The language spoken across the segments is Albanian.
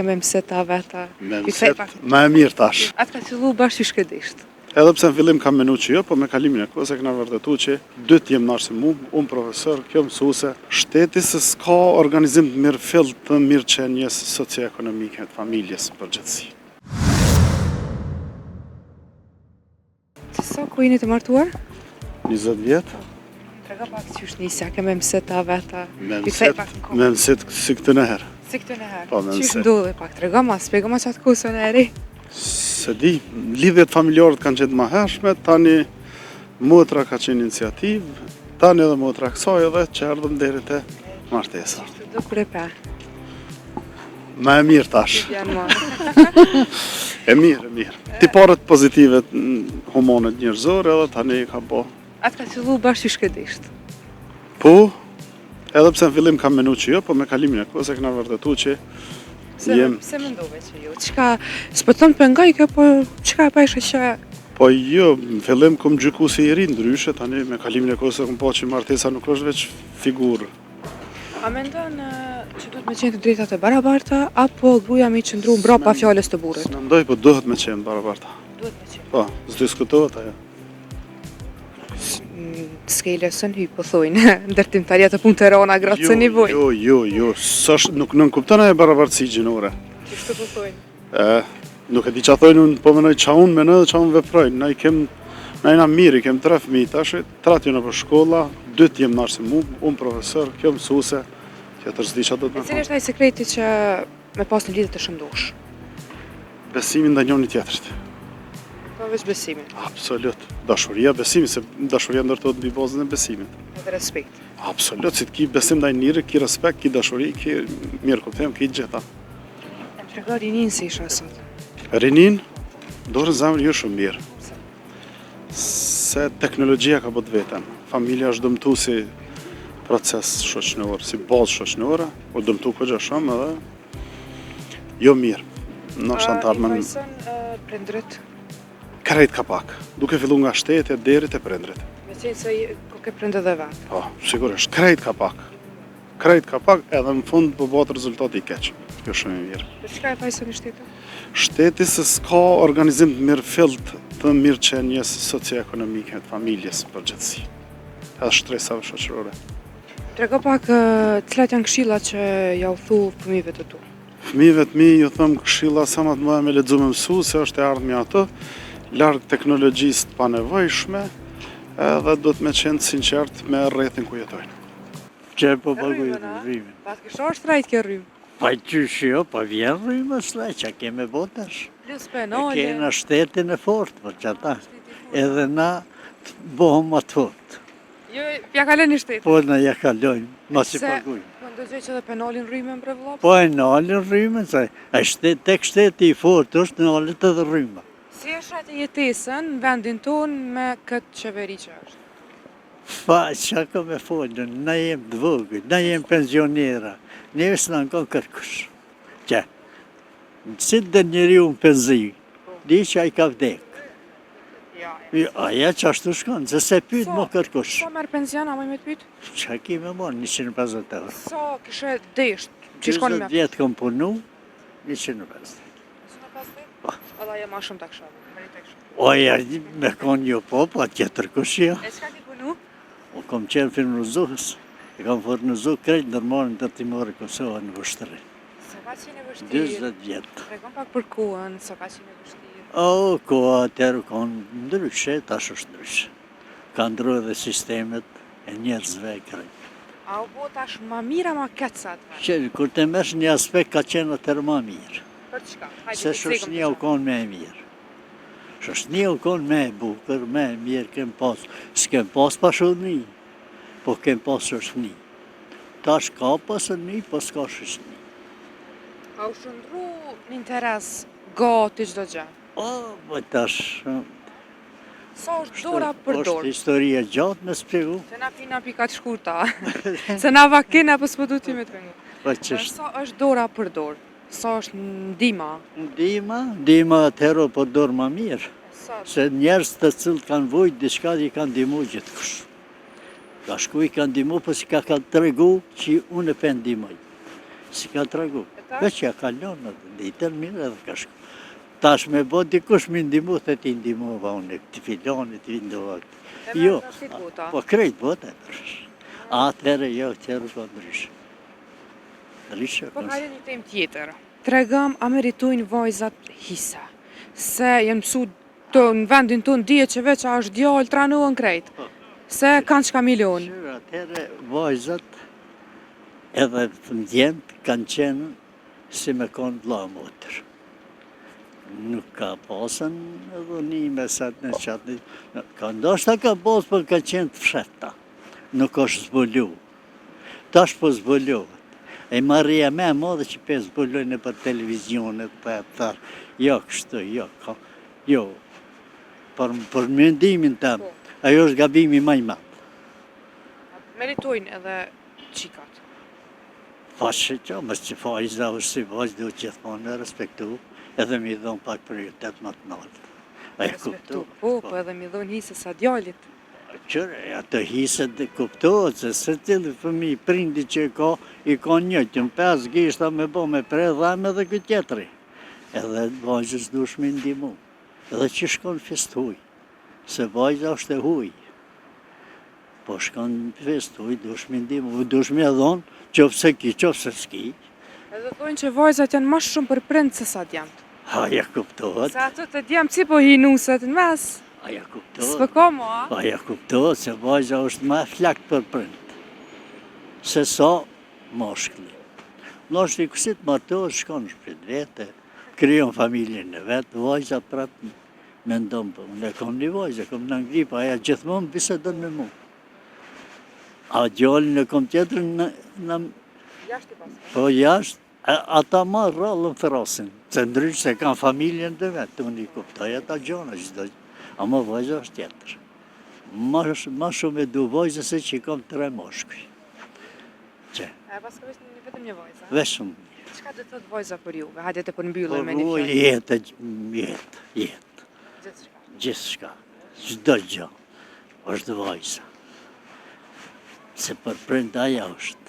Me mëseta veta. Me mëset, ma e mirë tash. Atë ka fillu bashkë që shkëdisht. Edhe pse në fillim kam menu që jo, po me kalimin e kohës e kena vërtetu që dy t'jem narë si mu, unë profesor, kjo mësuse. Shteti se s'ka organizim të mirë fill të mirë qenjes socio-ekonomike të familjes në përgjithësi. Sa ku jeni të martuar? 20 vjetë. Trega pak që është nisja, ke me mëseta veta. Me mëset si këtë në herë. Si këtë në herë? Po, me Që mëset. është ndodhe pak, trega ma, spjega ma qatë kusën e eri. Se di, lidhjet familjarët kanë qenë ma hershme, tani motra ka qenë iniciativë, tani edhe motra kësaj edhe që erdhëm deri te martesa. Do kur e pe. Ma e mirë tash. Janë ma. E mirë, e mirë. Tiparët pozitive hormonet njerëzore edhe tani ka po. Atë ka fillu bashkë që shkëdisht. Po, edhe pse në fillim kam menu që jo, po me kalimin e kohës e kena vërtetu që Se mendove që jo? Qka, s'po thënë pëngaj kjo, po qka e pa ishe që... Po jo, në fillim kom gjyku si i ri ndryshe, tani me kalimin e kohës e kom po që martesa nuk është veç figurë. A mendon që duhet me qenë të drejtat e barabarta, apo gruaja me qëndru mbrapa fjales të burrit? S'mendoj, po duhet me qenë barabarta. Duhet me qenë. Po, s'diskutohet ajo. Skele sën hy, po thojnë, ndërtimtarja të punë të rona, gratë së nivoj. Jo, nuk nënkupton ajo barabartësi gjinore. Qështë po thojnë? Nuk e di që thojnë, unë po menoj qa unë menoj dhe qa unë veprojnë. Na jena mirë, kem 3 fëmijë tash, 3 jena për shkolla, 2 jem narë si mu, unë profesor, kjo mësuse, tjetër s'di që do të me E cilë është ai sekreti që me pas një lidhje të shëndosh? Besimin ndaj njëri tjetrit. Po veç besimin. Absolut. Dashuria, besimi, se dashuria ndërtohet mbi bazën e besimit. Edhe respekt. Absolut, si të ki besim ndaj njëri, ki respekt, ki dashuri, ki mirë kuptim, ki gjitha. E më trego rinin si isha sot. Rinin, dorë zemër jo shumë mirë. Se teknologjia ka bët vetën. Familja është dëmtu si proces shoqënor, si bazë shoqënore, o dëmtu këgja shumë edhe jo mirë. Në shtantarmen... Prindrit? Krejt ka pak, duke fillu nga shteti deri te prindrit. Me qenë se ko ke prindë dhe vetë. Po, sigurisht, krejt ka pak. Krejt ka pak edhe në fund po bëhet rezultati i keq. Jo shumë i mirë. Për çka e pajson i shteti? Shteti se s'ka organizim të mirë fillt të mirë qenjes socio-ekonomike të familjes në përgjithësi. Edhe shtresave shoqërore. Trego pak cilat janë këshillat që ja u thu fëmijëve të tu. Fëmijëve të mi ju them këshilla sa më të mëdha me lexu me mësu, se është e ardhmja ato, larg teknologjisë të panevojshme, edhe do të me qenë sinqert me rrethin ku jetojnë. Që po paguaj rrymë. Pas kësha është rajt kjo rrymë. Pa qysh jo, pa vjen rrymë s'le, që keme botash. Plus penale. Kena shtetin e fort, për që ata. Edhe na të bohëm atë fort. Jo, ja kalen i shtetit. Po na ja kalojnë, ma si paguajnë. Po ndëgjoj që dhe penalin rrymë më brevllap? Po e nalin rrymë, se tek shteti i fort është nalit edhe rrymë. Si e shat e jetesën në vendin tonë me këtë qeveri që është? Fa, që ka me folën, na jem të vogël, na jem pensionera, neve s'na ngon kërkush. Që, si dhe njeri unë penzi, di që a i ka vdek. Aja që ashtu shkon, se pyt më kërkush. Sa merë penzion, a me të pyt? Që ki me morë, 150 euro. Sa këshe desht, që shkon me? 20 vjetë kom punu, 150. Alla ja ma shumë të kësha, meri të kësha. Oja, me konë jo po, pa tjetër kush jo. E s'ka ki punu? O kom qenë firmëzuhës, e kam fornuzu krejt nërmarën të timore Kosova në vështëri. Sa ka qenë e vështirë? 20 vjetë. Regon pak për kuën, sa ka qenë e vështirë? O, koha atërë konë ndryshe, tash është ndryshe. Ka ndru edhe sistemet e njerëzve e krejt. A u bo tash ma mira ma ketsat? Që, kur të mesh një aspekt ka qenë atërë ma mirë. Për çka? Se shoshnia u konë me e mirë. Shoshnia u konë me e bukër, me e mirë kem pas. S'kem pas pashoni, po kem pas shoshni. Tash ka pasoni, po s'ka shoshni. A u shëndru një interes gati çdo gjë? O, po tash... Sa është dora për dorë? është historie gjatë me spjegu. Se na pina pikat shkurta. Se na vakina po s'po du ti me të vengu. Po qështë? Sa është dora për dorë? Sa është ndima? Ndima atëherë po dorë ma mirë. Se njerës të cilë kanë vujtë, diçka i kanë dimu gjithë kush. Ka shku i kanë dimu, po si ka tregu që unë e pe ndimoj. Si ka tregu. Veç ja kalon atë ditën mirë edhe ka shku. Tash me bo dikush mi ndimu, the ti ndimova unë, ti filoni, ti ndova. Jo, po krejt bota e tërsh. Atëherë jo, qërë po ndryshë. Ndryshë, Po ka një temë tjetër. Tregëm a meritojnë vajzat hisa. Se janë mësu në vendin tonë dije që veç a është djallë tranuën krejt. Se kanë qka milion. Shërë, atëherë vajzat edhe të ndjent kanë qenë si me konë vla motër. Nuk ka pasën edhe një mesat në qatë. Ka ndoshta ka pasë, për ka qenë të fsheta. Nuk është zbulu. Tash po zbulohet. E marrëja me madhe që pe zbulojnë për televizionet, për e tharë. Jo, kështu, jo, jo. Për mendimin tëmë, ajo është gabimi maj madhë. Meritojnë edhe qikat. Fashë që, mësë që fajza është si vajzë duhet gjithmonë me respektu, edhe mi dhonë pak prioritet më të naltë. A e kuptu? Po edhe mi dhonë hisës a djallit. Qërë, atë hiset dhe kuptohet, se cilë fëmi prindi që i ka njëtën, 5 gishta me bo me pre dhame dhe këtë tjetëri. Edhe vajzës dush me ndimu. Edhe që shkon fest huj, se vajza është e huj. Po shkon fest huj, dush me ndimu, dush me dhonë, qofse ki, qofse s'ki. Edhe thonë që vajzat janë ma shumë për prindë se sa djemët. Aja kuptohet. Se ato të djemë si po hi nuset në mes. Aja kuptohet. S'pë ka mo, a? Aja kuptohet se vajza është ma flakt për prind. Se sa moshkli. Nështë i kësit martohet, shkon shprit vete, kryon familjen e vetë, vajza prapë me ndonë për. Unë e kom një vajza, kom në ngripa, aja gjithmonë bisedon me mu. A gjallin e kom tjetër në... Jashtë i pasë. Po jashtë, ata marrë rallën thrasin, se ndryshë se kanë familjen dhe vetë, unë i kuptoj ata gjona gjithë, ama vajza është tjetër. Ma shumë e du vajza se që i kam 3 moshkuj. Që? E pas ka vetëm një vajza? Veshëm. Qka dhe thot vajza për juve? Hajde të përmbyllë Por me një mu fjallë. jetë. Gjithë shka. Gjithë shka. Çdo gjë. është vajza. Se për prind aja është.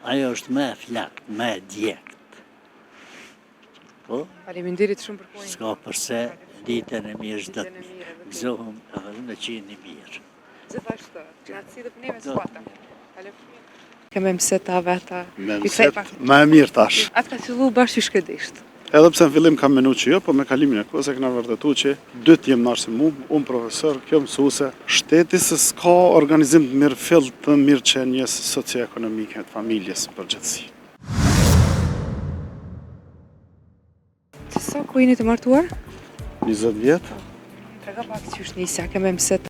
Ajo është me flakt, me djekt. Po? Faleminderit shumë për kohën. S'ka përse, ditën e mirë çdo të gëzohëm edhe unë që jeni mirë. Gjithashtu, na cilët neve s'pata. Kemë mëseta veta. Me mëset, ma e mirë tash. Atë ka fillu bashkë shkëdisht. Edhe pse në fillim kam menu që jo, po me kalimin e kohës e këna vërtetu që dy t'jem nërë si mu, unë profesor, kjo mësuse, shteti se s'ka organizim të mirë fill të mirë qenjes socio-ekonomike të familjes për gjithësi. Sa ku jeni të martuar? 20 vjetë. Trega pak që është nisja, kemë mëset